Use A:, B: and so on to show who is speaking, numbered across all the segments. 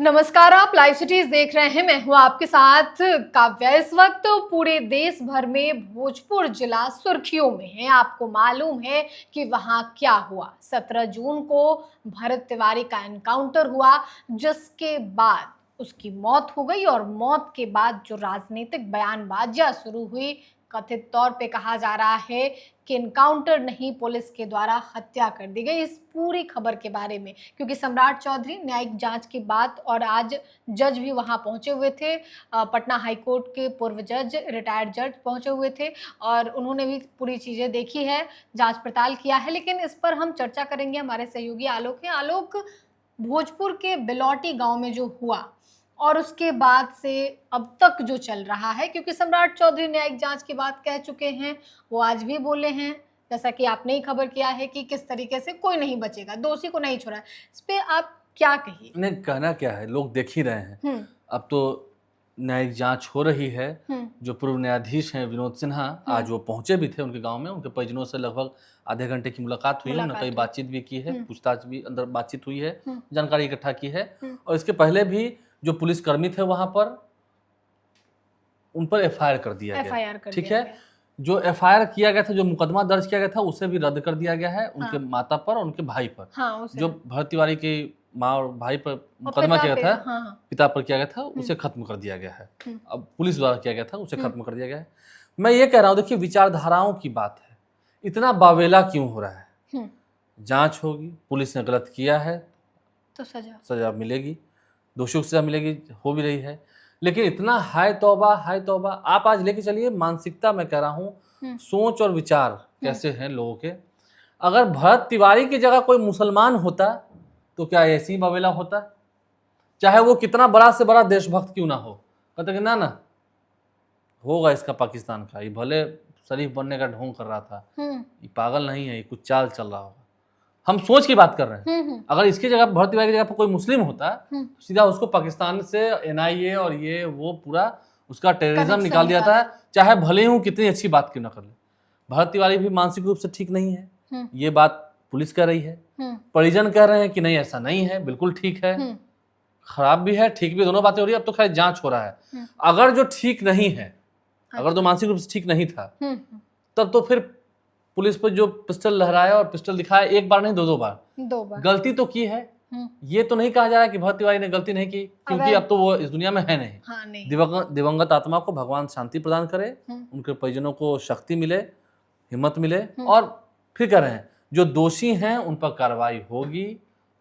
A: नमस्कार, आप live cities देख रहे हैं। मैं हूं आपके साथ काव्या। इस वक्त पूरे देश भर में भोजपुर जिला सुर्खियों में है। आपको मालूम है कि वहां क्या हुआ। 17 जून को भरत तिवारी का एनकाउंटर हुआ, जिसके बाद उसकी मौत हो गई और मौत के बाद जो राजनीतिक बयानबाजियां शुरू हुई, कथित तौर पे कहा जा रहा है कि इनकाउंटर नहीं, पुलिस के द्वारा हत्या कर दी गई। इस पूरी खबर के बारे में, क्योंकि सम्राट चौधरी न्यायिक जांच के बाद और आज जज भी वहां पहुंचे हुए थे, पटना हाईकोर्ट के पूर्व जज, रिटायर्ड जज पहुंचे हुए थे और उन्होंने भी पूरी चीजें देखी है, जांच पड़ताल किया है। लेकिन इस पर हम चर्चा करेंगे। हमारे सहयोगी आलोक हैं। आलोक, भोजपुर के बिलौटी गांव में जो हुआ और उसके बाद से अब तक जो चल रहा है, क्योंकि सम्राट चौधरी न्यायिक जांच की बात कह चुके हैं, वो आज भी बोले हैं, जैसा कि आपने ही खबर किया है कि किस तरीके से कोई नहीं बचेगा, दोषी को नहीं छोड़ा। इस पे आप क्या कहिए?
B: नहीं, कहना क्या है, लोग देख ही रहे हैं। अब तो न्यायिक जांच हो रही है। जो पूर्व न्यायाधीश हैं विनोद सिन्हा, आज वो पहुंचे भी थे उनके गांव में। उनके परिजनों से लगभग आधे घंटे की मुलाकात हुई। उन्होंने कई बातचीत भी की है, पूछताछ भी अंदर बातचीत हुई है, जानकारी इकट्ठा की है। और इसके पहले भी जो पुलिसकर्मी थे वहां पर, उन पर एफआईआर कर दिया गया। ठीक है, जो एफआईआर किया गया था, जो मुकदमा दर्ज किया गया था, उसे भी रद्द कर दिया गया है। उनके माता पर और उनके भाई पर, जो भरत तिवारी की माँ और भाई पर मुकदमा किया गया था, पिता पर किया गया था, उसे खत्म कर दिया गया है। अब पुलिस द्वारा किया गया था, उसे खत्म कर दिया गया है। मैं ये कह रहा हूँ, देखिए, विचारधाराओं की बात है, इतना बावेला क्यों हो रहा है? जांच होगी, पुलिस ने गलत किया है तो सजा मिलेगी, दोषियों को सजा मिलेगी, हो भी रही है। लेकिन इतना हाय तौबा, हाय तौबा। आप आज लेके चलिए मानसिकता, मैं कह रहा हूँ, सोच और विचार कैसे हैं लोगों के। अगर भरत तिवारी की जगह कोई मुसलमान होता तो क्या ऐसी बवेला होता? चाहे वो कितना बड़ा से बड़ा देशभक्त क्यों ना हो, कहते कि ना होगा इसका पाकिस्तान का, ये भले शरीफ बनने का ढोंग कर रहा था, ये पागल नहीं है, ये कुछ चाल चल रहा होगा। हम सोच की बात कर रहे हैं। अगर इसकी जगह, भरत तिवारी की जगह पर कोई मुस्लिम होता, सीधा उसको पाकिस्तान से एनआईए और ये वो पूरा उसका टेररिज्म निकाल दिया था, चाहे भले ही कितनी अच्छी बात क्यों ना कर ले। भरत तिवारी भी मानसिक रूप से ठीक नहीं है, ये बात पुलिस कह रही है। परिजन कह रहे हैं कि नहीं, ऐसा नहीं है, बिल्कुल ठीक है। खराब भी है, ठीक भी, दोनों बातें हो रही है। अब तो खैर जांच हो रहा है। अगर जो ठीक नहीं है, अगर तो मानसिक रूप से ठीक नहीं था, तब तो फिर पुलिस पर जो पिस्टल लहराया और पिस्टल दिखाया, एक बार नहीं, दो बार गलती तो की है। ये तो नहीं कहा जा रहा कि भरत तिवारी ने गलती नहीं की, क्योंकि अब तो वो इस दुनिया में है नहीं। दिवंगत आत्मा को भगवान शांति प्रदान करे, उनके परिजनों को शक्ति मिले, हिम्मत मिले। और फिर कह रहे हैं, जो दोषी हैं उन पर कार्रवाई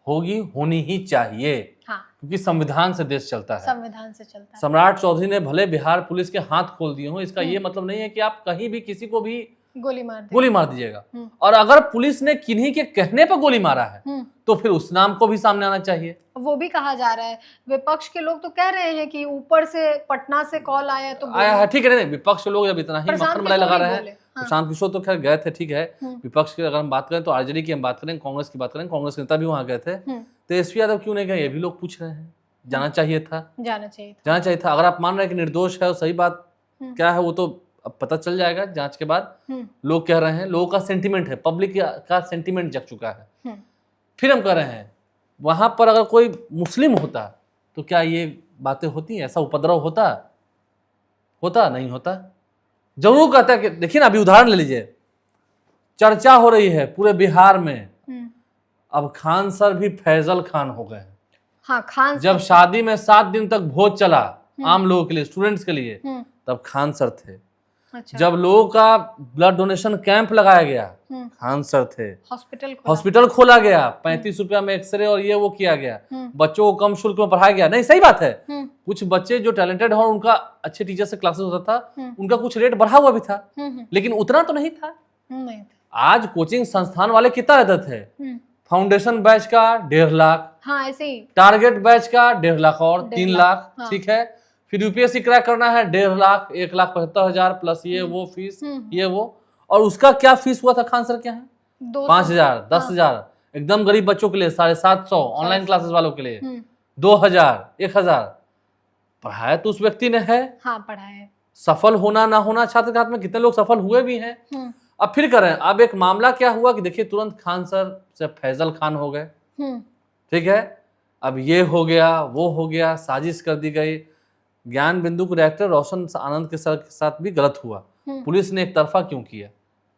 B: होनी ही चाहिए, क्योंकि संविधान से देश चलता है, संविधान से चलता है। सम्राट चौधरी ने भले बिहार पुलिस के हाथ खोल दिए हों, इसका ये मतलब नहीं है कि आप कहीं भी किसी को भी गोली मार दीजिएगा। और अगर पुलिस ने किन्हीं के कहने पर गोली मारा है तो फिर उस नाम को भी सामने आना चाहिए।
A: वो भी कहा जा रहा है, विपक्ष के लोग तो कह रहे हैं कि ऊपर से पटना से कॉल आया तो
B: आया है। ठीक है, विपक्ष के लोग जब इतना ही मक्खन मलाई लगा रहे हैं, प्रशांत किशोर तो खैर गए थे, ठीक है। विपक्ष की अगर हम बात करें तो आरजेडी की हम बात करें, कांग्रेस की बात करें, कांग्रेस नेता भी वहां गए थे। तेजस्वी यादव क्यों नहीं गए, ये भी लोग पूछ रहे हैं। जाना चाहिए था। अगर आप मान रहे हैं कि निर्दोष है, और सही बात क्या है वो तो अब पता चल जाएगा जांच के बाद। लोग कह रहे हैं, लोगों का सेंटीमेंट है, पब्लिक का सेंटीमेंट जग चुका है। फिर हम कह रहे हैं, वहां पर अगर कोई मुस्लिम होता तो क्या ये बातें होती, ऐसा उपद्रव होता नहीं होता? जरूर कहता है कि देखिए ना, अभी उदाहरण ले लीजिए, चर्चा हो रही है पूरे बिहार में, अब खान सर भी फैजल खान हो गए। खान जब शादी में 7 दिन तक भोज चला आम लोगों के लिए, स्टूडेंट्स के लिए, तब खान सर थे। अच्छा। जब लोगों का ब्लड डोनेशन कैंप लगाया गया, खान सर थे। हॉस्पिटल खोला गया, 35 रुपया में एक्सरे और ये वो किया गया, बच्चों को कम शुल्क में पढ़ाया गया। नहीं, सही बात है, कुछ बच्चे जो टैलेंटेड हो, उनका अच्छे टीचर से क्लासेस होता था, उनका कुछ रेट बढ़ा हुआ भी था, लेकिन उतना तो नहीं था। आज कोचिंग संस्थान वाले कितना देते थे? फाउंडेशन बैच का 1.5 लाख, ऐसे ही टारगेट बैच का 1.5 लाख और 3 लाख, ठीक है। फिर यूपीएससी क्रैक करना है 1.5 लाख, 1,75,000 प्लस ये वो फीस, ये वो। और उसका क्या फीस हुआ था खान सर के यहाँ? 5,000, 10,000 एकदम गरीब बच्चों के लिए, 750, ऑनलाइन क्लासेस वालों के लिए 2,000, 1,000। पढ़ाया तो उस व्यक्ति ने है।
A: पढ़ाया। सफल
B: होना ना होना छात्र के हाथ में, कितने लोग सफल हुए भी हैं। अब फिर करें, अब एक मामला क्या हुआ कि देखिए, तुरंत खान सर से फैजल खान हो गए, ठीक है। अब ये हो गया, वो हो गया, साजिश कर दी गई। ज्ञान बिंदु के डायरेक्टर रोशन आनंद के साथ भी गलत हुआ। पुलिस ने एक तरफा क्यों किया?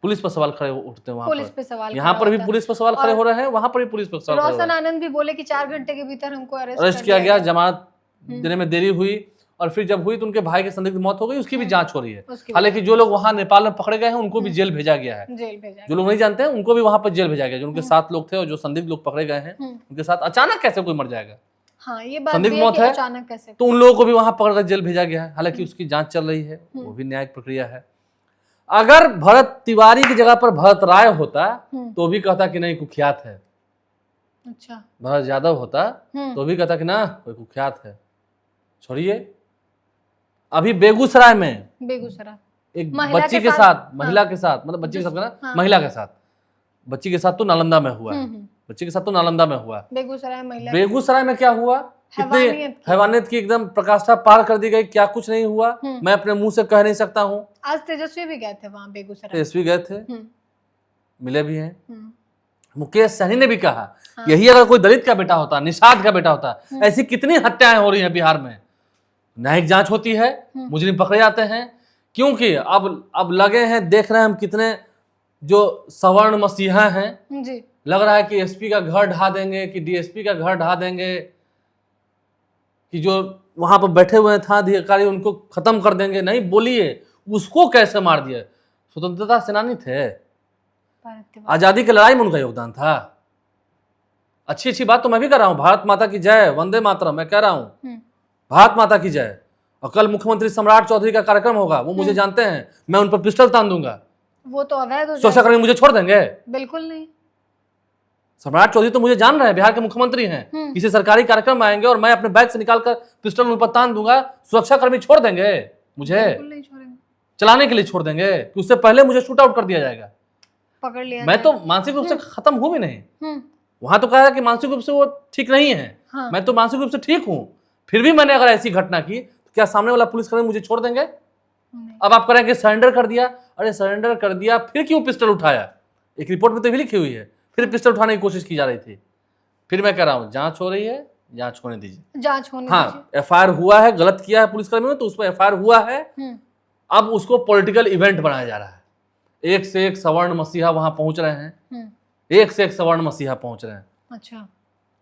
B: पुलिस पर सवाल खड़े उठते हैं वहां
A: पुलिस
B: पर,
A: पे सवाल
B: यहाँ पर भी पुलिस पर सवाल खड़े हो रहे हैं, वहां पर भी पुलिस पर सवाल खड़े हो रहे
A: रोशन
B: हैं।
A: आनंद भी बोले कि 4 घंटे के भीतर हमको
B: अरेस्ट किया गया, जमानत देने में देरी हुई, और फिर जब हुई तो उनके भाई की संदिग्ध मौत हो गई, उसकी भी जांच हो रही है। हालांकि जो लोग वहां नेपाल में पकड़े गए हैं उनको भी जेल भेजा गया है, जो लोग नहीं जानते हैं उनको भी वहां पर जेल भेजा गया। जो उनके 7 लोग थे और जो संदिग्ध लोग पकड़े गए हैं उनके साथ अचानक कैसे कोई मर जाएगा?
A: हाँ, ये बात
B: संदिग्ध
A: भी है
B: मौत
A: कि
B: है
A: अचानक कैसे,
B: तो उन लोगों को भी वहां पकड़कर जेल भेजा गया है। हालांकि उसकी जांच चल रही है, वो भी न्यायिक प्रक्रिया है। अगर भरत तिवारी की जगह पर भरत राय होता तो भी कहता कि नहीं कुख्यात है।
A: अच्छा,
B: भरत यादव होता तो भी कहता कि ना कोई कुख्यात है। छोड़िए, अभी बेगूसराय में एक बच्ची के साथ, महिला के साथ, मतलब बच्ची के साथ ना, महिला के साथ, बच्ची के साथ तो नालंदा में हुआ है, बच्ची के साथ तो नालंदा में हुआ। बेगूसराय में क्या हुआ? कितनी हैवानियत की एकदम प्रकाष्ठा पार कर दी गई, क्या कुछ नहीं हुआ, मैं अपने मुंह से कह नहीं सकता हूँ।
A: आज तेजस्वी भी गए थे वहां बेगूसराय,
B: तेजस्वी गए थे, मिले भी हैं। मुकेश सहनी ने भी कहा यही अगर कोई दलित का बेटा होता, निषाद का बेटा होता, ऐसी कितनी हत्याएं हो रही हैं बिहार में, न्यायिक जांच होती है, मुजरिम पकड़े जाते हैं। क्योंकि अब लगे हैं, देख रहे हैं हम कितने जो सवर्ण मसीहा हैं जी। लग रहा है कि एसपी का घर ढा देंगे, कि डीएसपी का घर ढा देंगे, कि जो वहां पर बैठे हुए था अधिकारी उनको खत्म कर देंगे। नहीं, बोलिए उसको कैसे मार दिया? स्वतंत्रता सेनानी थे, आजादी की लड़ाई में उनका योगदान था। अच्छी अच्छी बात तो मैं भी कर रहा हूँ, भारत माता की जय, वंदे मातरम मैं कह रहा हूँ, भारत माता की जय। और कल मुख्यमंत्री सम्राट चौधरी का कार्यक्रम होगा, वो मुझे जानते हैं, मैं उन पर पिस्टल तान दूंगा।
A: वो तो अवैध हो
B: सुरक्षा कर्मी मुझे छोड़ देंगे?
A: बिल्कुल नहीं।
B: सम्राट चौधरी तो मुझे जान रहे हैं, बिहार के मुख्यमंत्री हैं, किसी सरकारी कार्यक्रम में आएंगे और मैं अपने बैग से निकालकर पिस्टल उन पर तान दूंगा, सुरक्षा कर्मी छोड़ देंगे मुझे?
A: नहीं छोड़ेंगे।
B: चलाने के लिए छोड़ देंगे कि उससे पहले मुझे शूट आउट कर दिया जाएगा,
A: पकड़ लिया।
B: मैं तो मानसिक रूप से खत्म हूं भी नहीं। वहां तो कहा कि मानसिक रूप से वो ठीक नहीं है, मैं तो मानसिक रूप से ठीक हूं, फिर भी मैंने अगर ऐसी घटना की तो क्या सामने वाला पुलिसकर्मी मुझे छोड़ देंगे? अब आप करेंगे सरेंडर कर दिया, अरे सरेंडर कर दिया फिर क्यों पिस्टल उठाया? एक रिपोर्ट में तो भी लिखी हुई है, फिर पिस्टल उठाने की कोशिश की जा रही थी। फिर मैं कह रहा हूं जांच हो रही है, जांच होने दीजिए,
A: जांच होने
B: हाँ,
A: दीजिए।
B: एफआईआर हुआ है, गलत किया है पुलिसकर्मी ने तो उस पर एफआईआर हुआ है। अब उसको पॉलिटिकल इवेंट बनाया जा रहा है, एक से एक सवर्ण मसीहा वहां पहुंच रहे हैं, एक से एक सवर्ण मसीहा पहुंच रहे हैं।
A: अच्छा,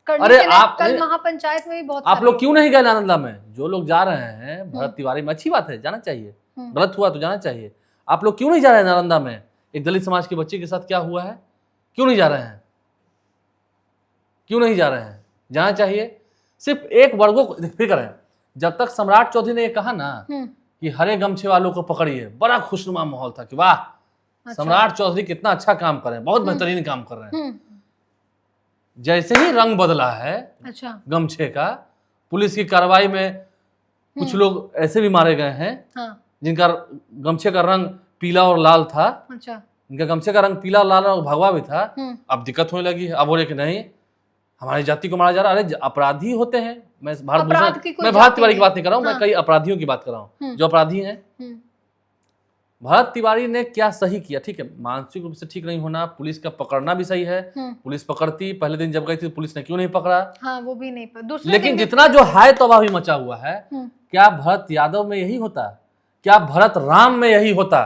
B: अरे आप
A: कल महापंचायत में भी बहुत
B: आप लोग क्यों नहीं गए नालंदा में? जो लोग जा रहे हैं भरत तिवारी में, अच्छी बात है, जाना चाहिए, गलत हुआ तो जाना चाहिए। आप लोग क्यों नहीं जा रहे हैं नालंदा में? एक दलित समाज के बच्चे के साथ क्या हुआ है, क्यों नहीं जा रहे हैं? क्यों नहीं जा रहे हैं? जाना चाहिए। सिर्फ एक वर्गों को फिर करें। जब तक सम्राट चौधरी ने ये कहा ना कि हरे गमछे वालों को पकड़िए, बड़ा खुशनुमा माहौल था कि वाह, अच्छा, सम्राट चौधरी कितना अच्छा काम कर रहे हैं, बहुत बेहतरीन काम कर रहे हैं। जैसे ही रंग बदला है अच्छा गमछे का, पुलिस की कार्रवाई में कुछ लोग ऐसे भी मारे गए हैं जिनका गमछे का रंग पीला और लाल था। अच्छा, इनका गमछे का रंग पीला और लाल और भगवा भी था। अब दिक्कत होने लगी है, अब बोले कि नहीं हमारी जाति को मारा जा रहा है। अरे अपराधी होते हैं, मैं भारत तिवारी की बात नहीं कर रहा हूँ, मैं कई अपराधियों की बात कर रहा हूँ जो अपराधी हैं। भरत तिवारी ने क्या सही किया? ठीक है, मानसिक रूप से ठीक नहीं होना, पुलिस का पकड़ना भी सही है, पुलिस पकड़ती, पहले दिन जब गई थी पुलिस ने क्यों नहीं पकड़ा? हाँ, वो भी नहीं पकड़ा। लेकिन जितना जो हाय तौबा भी मचा हुआ है, क्या भरत यादव में यही होता? क्या भरत राम में यही होता?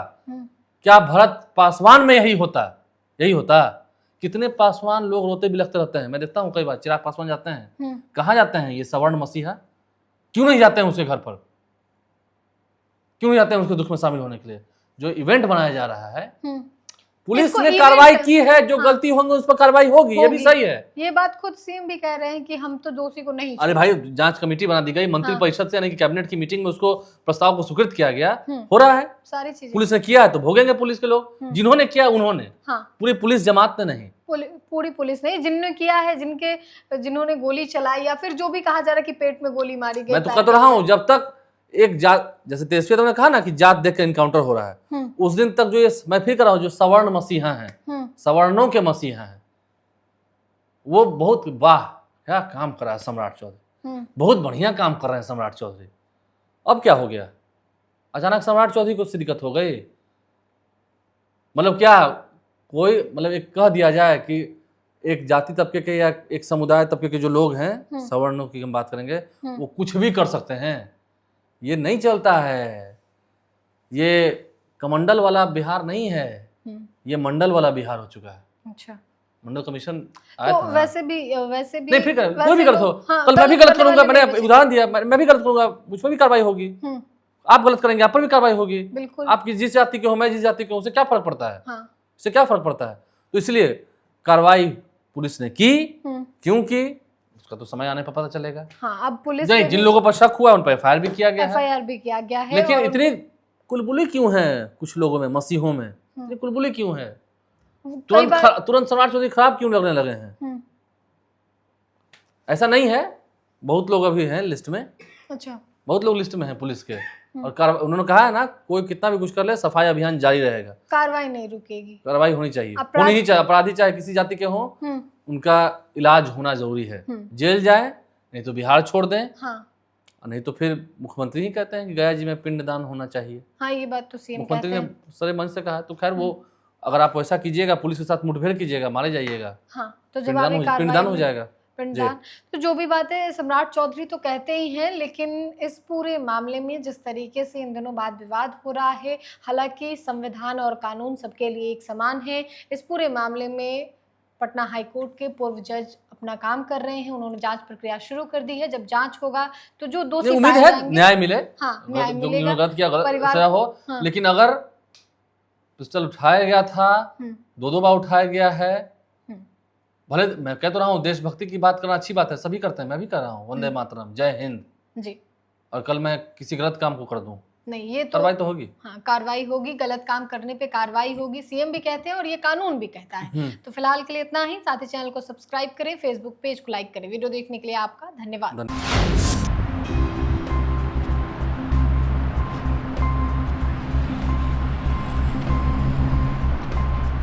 B: क्या भरत पासवान में यही होता? यही होता? कितने पासवान लोग रोते बिलखते रहते हैं, मैं देखता हूँ कई बार। चिराग पासवान जाते हैं, कहाँ जाते हैं ये सवर्ण मसीहा? क्यों नहीं जाते हैं उसके घर पर? क्यों नहीं जाते हैं उसके दुख में शामिल होने के लिए? जो इवेंट बनाया जा रहा है, पुलिस ने कार्रवाई की है, जो गलती होंगे उस पर कार्रवाई होगी, ये भी सही है। ये बात खुद सीएम भी कह रहे हैं कि हम तो दोषी को नहीं। अरे भाई, जांच कमेटी बना दी गई, मंत्री परिषद से यानी कि कैबिनेट की मीटिंग में उसको प्रस्ताव को स्वीकृत किया गया, हो रहा है सारी चीजें। पुलिस ने किया है तो भोगेंगे पुलिस के लोग, जिन्होंने किया उन्होंने, पूरी पुलिस जमात ने नहीं, पूरी पुलिस नहीं, जिन्होंने किया है, जिन्होंने गोली चलाई या फिर जो भी कहा जा रहा है कि पेट में गोली मारी गई। मैं तो कह रहा हूँ जब तक एक जात, जैसे तेजस्वी ने कहा ना कि जात देख के इनकाउंटर हो रहा है, उस दिन तक जो ये मैं फिर कर रहा हूं, जो सवर्ण मसीहा हैं, सवर्णों के मसीहा हैं, वो बहुत वाह क्या काम कर रहा है सम्राट चौधरी, बहुत बढ़िया काम कर रहे हैं सम्राट चौधरी। अब क्या हो गया? अचानक सम्राट चौधरी को उससे दिक्कत हो गई? मतलब क्या कोई, मतलब एक कह दिया जाए कि एक जाति तबके के या एक समुदाय तबके के जो लोग हैं, सवर्णों की हम बात करेंगे, वो कुछ भी कर सकते हैं। ये नहीं चलता है। ये कमंडल वाला बिहार नहीं है, ये मंडल वाला बिहार हो चुका है।
A: अच्छा,
B: मंडल कमीशन आया
A: तो
B: था ना।
A: वैसे भी
B: नहीं, फिर कोई भी गलत हो, कल मैं भी गलत करूंगा, मैंने उदाहरण दिया, मैं भी गलत करूंगा, मुझ पर भी कार्रवाई होगी। आप गलत करेंगे, आप पर भी कार्रवाई होगी।
A: बिल्कुल।
B: आप जिस जाति के हो, मैं जिस जाति के हूं, उससे क्या फर्क पड़ता है?
A: हाँ।
B: इससे क्या फर्क पड़ता है? तो इसलिए कार्रवाई पुलिस ने की, क्यों की उसका तो समय आने पर पता चलेगा।
A: हाँ, अब पुलिस
B: नहीं, जिन लोगों पर शक हुआ उन पर एफआईआर भी किया गया है।
A: एफआईआर भी किया गया है।
B: लेकिन इतनी कुलबुली क्यों है कुछ लोगों में, मसीहों में इतनी कुलबुली क्यों है? तुरंत सम्राट चौधरी खराब क्यों लगने लगे हैं? ऐसा नहीं है, बहुत लोग अभी हैं लिस्ट में। अच्छा, बहुत लोग लिस्ट में हैं पुलिस के, और उन्होंने कहा है ना, कोई कितना भी कुछ कर ले, सफाई अभियान जारी रहेगा, कार्रवाई नहीं रुकेगी, कार्रवाई होनी चाहिए, होनी ही चाहिए। अपराधी चाहे किसी जाति के हों, उनका इलाज होना जरूरी है। जेल जाए, नहीं तो बिहार छोड़ दें। हाँ। नहीं तो फिर मुख्यमंत्री ही कहते हैं कि गया जी में पिंडदान होना चाहिए। हाँ, ये बात तो सीएम मुख्यमंत्री ने सारे मंच से कहा। तो खैर वो अगर आप वैसा कीजिएगा, पुलिस के साथ मुठभेड़ कीजिएगा, मारे जाइएगा, हाँ, तो पिंडदान हो जाएगा। पिंडदान। तो जो भी बात है, सम्राट चौधरी तो कहते ही हैं, लेकिन इस पूरे मामले में जिस तरीके से इन दिनों वाद विवाद हो रहा है, हालांकि संविधान और कानून सबके लिए एक समान है। इस पूरे मामले में पटना हाईकोर्ट के पूर्व जज अपना काम कर रहे हैं, उन्होंने जांच प्रक्रिया शुरू कर दी है। जब जांच होगा तो जो दोषी उम्मीद है न्याय मिले।
A: हाँ, न्याय मिलेगा।
B: गलत किया, गलत हो। हाँ। लेकिन अगर पिस्टल उठाया गया था, 2 बार उठाया गया है, भले मैं कह तो रहा हूँ देशभक्ति की बात करना अच्छी बात है, सभी करते हैं, मैं भी कर रहा हूँ, वंदे मातरम, जय हिंद जी। और कल मैं किसी गलत काम को कर दूं, नहीं, ये तो कार्रवाई तो होगी। हाँ, कार्रवाई होगी, गलत काम करने पे कार्रवाई होगी, सीएम भी कहते हैं और ये कानून भी कहता है। तो फिलहाल के लिए इतना ही। साथ ही चैनल को सब्सक्राइब करें, फेसबुक पेज को लाइक करें। वीडियो देखने के लिए आपका धन्यवाद।